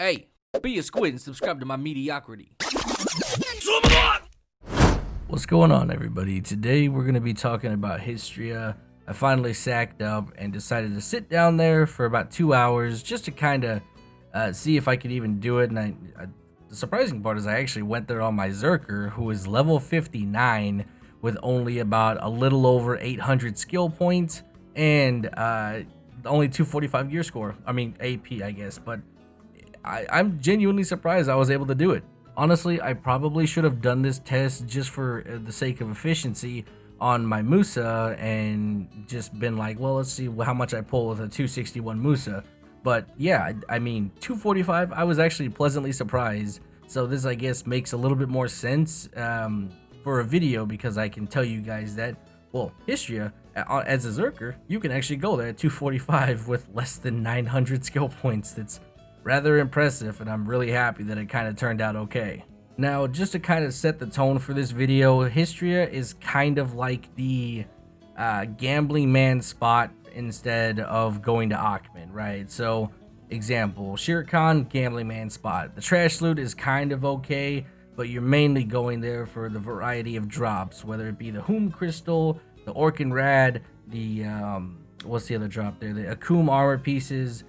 Hey, be a squid and subscribe to my mediocrity. What's going on, everybody? Today we're going to be talking about Hystria. I finally sacked up and decided to sit down there for about 2 hours just to kind of see if I could even do it. And the surprising part is I actually went there on my Zerker, who is level 59 with only about a little over 800 skill points and only 245 gear score. I mean AP, I guess, but I'm genuinely surprised I was able to do it. Honestly, I probably should have done this test just for the sake of efficiency on my Musa and just been like, well, let's see how much I pull with a 261 Musa. But yeah, I mean, 245, I was actually pleasantly surprised. So this, I guess, makes a little bit more sense for a video, because I can tell you guys that, well, Hystria, as a Zerker, you can actually go there at 245 with less than 900 skill points. That's rather impressive, and I'm really happy that it kind of turned out okay. Now, just to kind of set the tone for this video, Hystria is kind of like the gambling man spot instead of going to Ackman, right? So, example, Shirkan, gambling man spot. The trash loot is kind of okay, but you're mainly going there for the variety of drops, whether it be the Hoom Crystal, the Orkin Rad, the, what's the other drop there? The Akum armor pieces.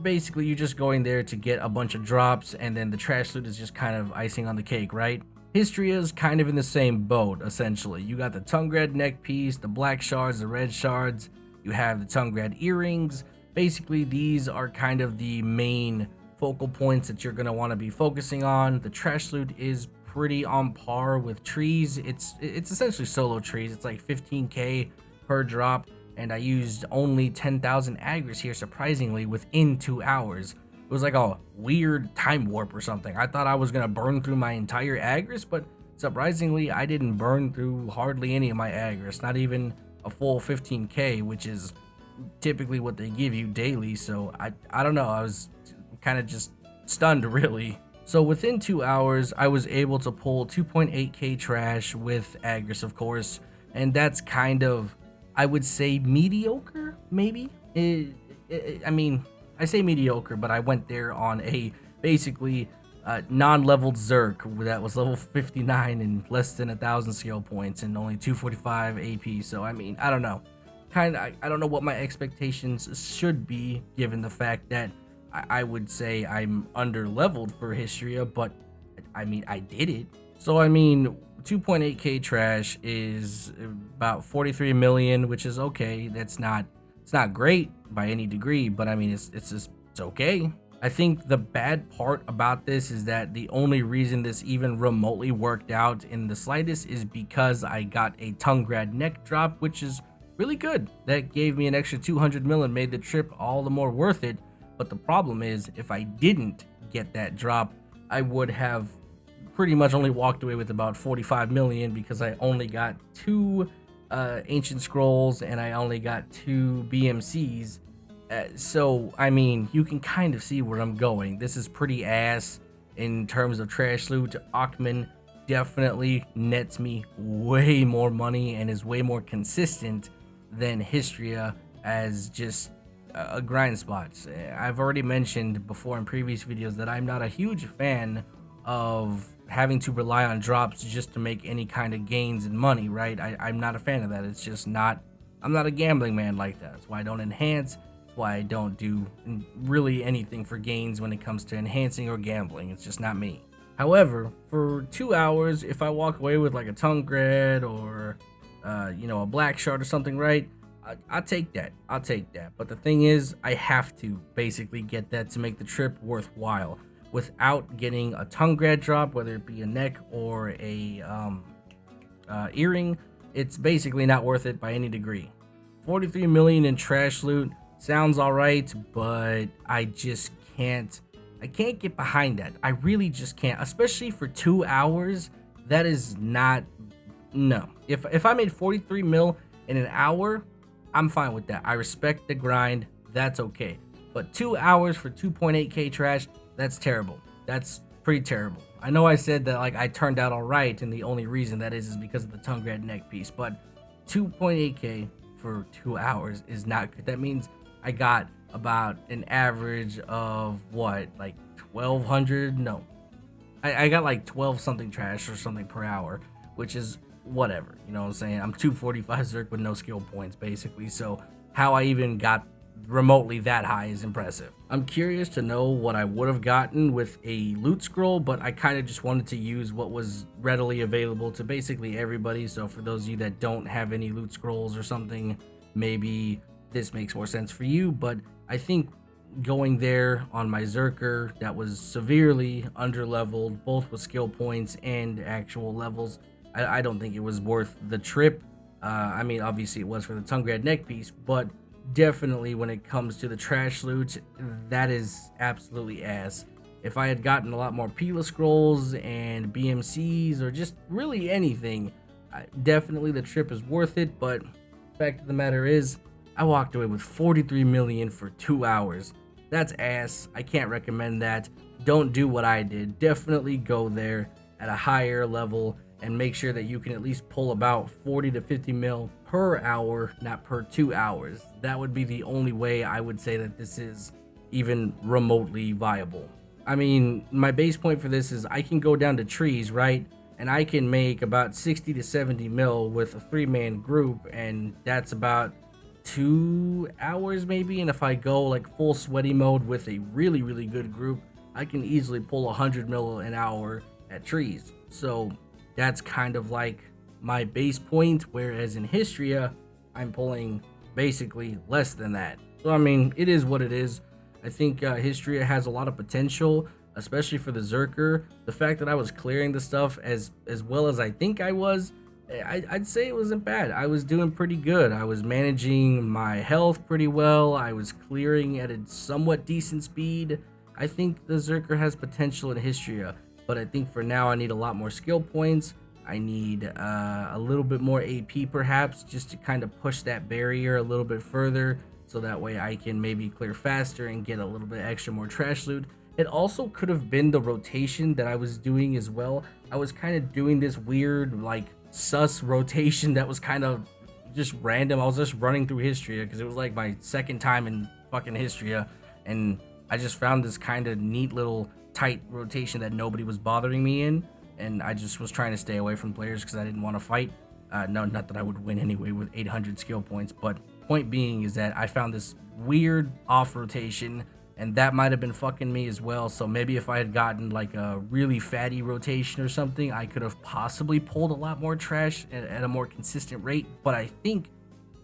Basically, you're just going there to get a bunch of drops, and then the trash loot is just kind of icing on the cake, right? Hystria is kind of in the same boat, essentially. You got the Tungrad neck piece, the black shards, the red shards, you have the Tungrad earrings. Basically, these are kind of the main focal points that you're going to want to be focusing on. The trash loot is pretty on par with trees. It's essentially solo trees. It's like 15k per drop. And I used only 10,000 agris here, surprisingly, within 2 hours. It was like a weird time warp or something. I thought I was going to burn through my entire agris, but surprisingly, I didn't burn through hardly any of my agris. Not even a full 15k, which is typically what they give you daily. So I don't know. I was kind of just stunned, really. So within 2 hours, I was able to pull 2.8k trash with agris, of course. And that's kind of, I would say, mediocre, maybe. I mean, I say mediocre, but I went there on a basically non-leveled Zerk that was level 59 and less than 1,000 skill points and only 245 AP. So, I mean, I don't know. I don't know what my expectations should be, given the fact that I would say I'm under-leveled for Hystria, but, I mean, I did it. So, I mean, 2.8k trash is about 43 million, which is okay. It's not great by any degree, but I mean, it's okay. I think the bad part about this is that the only reason this even remotely worked out in the slightest is because I got a Tungrad neck drop, which is really good. That gave me an extra 200 mil and made the trip all the more worth it. But the problem is, if I didn't get that drop, I would have pretty much only walked away with about 45 million, because I only got 2 ancient scrolls and I only got 2 BMCs. So I mean, you can kind of see where I'm going. This is pretty ass in terms of trash loot. Ackman definitely nets me way more money and is way more consistent than Hystria as just a grind spot. I've already mentioned before in previous videos that I'm not a huge fan of having to rely on drops just to make any kind of gains in money, right? I'm not a fan of that. It's just not, I'm not a gambling man like that. That's why I don't enhance. That's why I don't do really anything for gains when it comes to enhancing or gambling. It's just not me. However, for 2 hours, if I walk away with like a Tungrad or you know, a black shard or something, right? I'll take that. I'll take that. But the thing is, I have to basically get that to make the trip worthwhile. Without getting a Tungrad drop, whether it be a neck or a earring, it's basically not worth it by any degree. 43 million in trash loot sounds all right, but I just can't. I can't get behind that. I really just can't, especially for 2 hours. That is not, no. If I made 43 mil in an hour, I'm fine with that. I respect the grind. That's okay. But 2 hours for 2.8k trash, that's terrible. That's pretty terrible. I know I said that like I turned out all right, and the only reason that is because of the Tungrad neck piece, but 2.8k for 2 hours is not good. That means I got about an average of what, like 1200. No, I got like 12 something trash or something per hour, which is whatever, you know what I'm saying? I'm 245 Zerk with no skill points basically, so how I even got remotely that high is impressive. I'm curious to know what I would have gotten with a loot scroll, but I kind of just wanted to use what was readily available to basically everybody. So for those of you that don't have any loot scrolls or something, maybe this makes more sense for you. But I think going there on my Zerker that was severely underleveled, both with skill points and actual levels, I don't think it was worth the trip. I mean, obviously it was for the Tungrad neck piece, but definitely when it comes to the trash loot, that is absolutely ass. If I had gotten a lot more Pila scrolls and BMCs or just really anything, definitely the trip is worth it. But the fact of the matter is, I walked away with 43 million for 2 hours. That's ass. I can't recommend that. Don't do what I did. Definitely go there at a higher level and make sure that you can at least pull about 40 to 50 mil per hour, not per 2 hours. That would be the only way I would say that this is even remotely viable. I mean, my base point for this is I can go down to trees, right? And I can make about 60 to 70 mil with a 3-man group, and that's about 2 hours maybe. And if I go like full sweaty mode with a really good group, I can easily pull 100 mil an hour at trees. So that's kind of like my base point, whereas in Hystria, I'm pulling basically less than that. So I mean, it is what it is. I think Hystria has a lot of potential, especially for the Zerker. The fact that I was clearing the stuff as well as I think I was, I'd say it wasn't bad. I was doing pretty good. I was managing my health pretty well. I was clearing at a somewhat decent speed. I think the Zerker has potential in Hystria, but I think for now I need a lot more skill points. I need a little bit more AP perhaps, just to kind of push that barrier a little bit further, so that way I can maybe clear faster and get a little bit extra more trash loot. It also could have been the rotation that I was doing as well. I was kind of doing this weird like sus rotation that was kind of just random. I was just running through Hystria because it was like my second time in fucking Hystria, and I just found this kind of neat little tight rotation that nobody was bothering me in, and I just was trying to stay away from players because I didn't want to fight. No, not that I would win anyway with 800 skill points, but point being is that I found this weird off rotation, and that might have been fucking me as well. So maybe if I had gotten like a really fatty rotation or something, I could have possibly pulled a lot more trash at a more consistent rate. But I think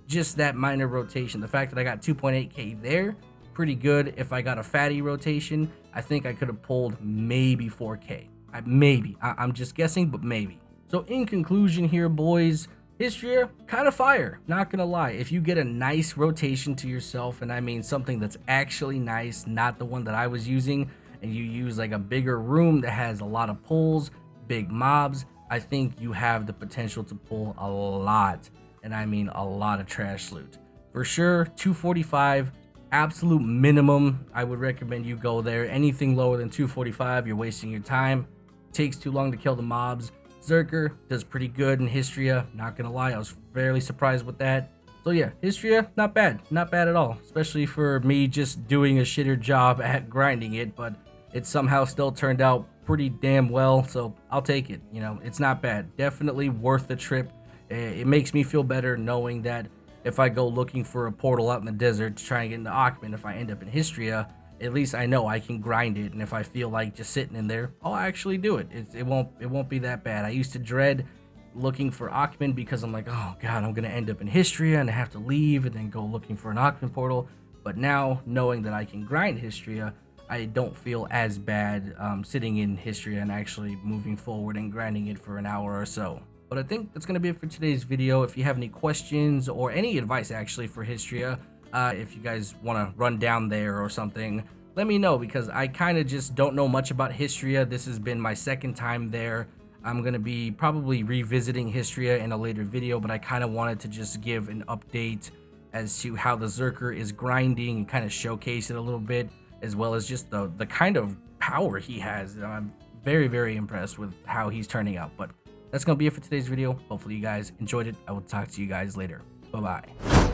just that minor rotation, the fact that I got 2.8k there, pretty good. If I got a fatty rotation, I think I could have pulled maybe 4k. I'm just guessing, but maybe. So in conclusion here, boys, Hystria, kind of fire, not gonna lie. If you get a nice rotation to yourself, and I mean something that's actually nice, not the one that I was using, and you use like a bigger room that has a lot of pulls, big mobs, I think you have the potential to pull a lot, and I mean a lot of trash loot. For sure, 245, absolute minimum. I would recommend you go there. Anything lower than 245, you're wasting your time. Takes too long to kill the mobs. Zerker does pretty good in Hystria, not gonna lie, I was fairly surprised with that. So yeah, Hystria, not bad at all, especially for me just doing a shitter job at grinding it, but it somehow still turned out pretty damn well, so I'll take it. You know, it's not bad, definitely worth the trip. It makes me feel better knowing that if I go looking for a portal out in the desert to try and get into Akhman, if I end up in Hystria, at least I know I can grind it, and if I feel like just sitting in there, I'll actually do it. It won't be that bad. I used to dread looking for Akhman because I'm like, oh god, I'm gonna end up in Hystria and I have to leave and then go looking for an Akhman portal. But now, knowing that I can grind Hystria, I don't feel as bad sitting in Hystria and actually moving forward and grinding it for an hour or so. But I think that's gonna be it for today's video. If you have any questions or any advice actually for Hystria, if you guys want to run down there or something, let me know, because I kind of just don't know much about Hystria. This has been my second time there. I'm going to be probably revisiting Hystria in a later video, but I kind of wanted to just give an update as to how the Zerker is grinding and kind of showcase it a little bit, as well as just the kind of power he has. I'm very impressed with how he's turning out. But that's going to be it for today's video. Hopefully you guys enjoyed it. I will talk to you guys later. Bye-bye.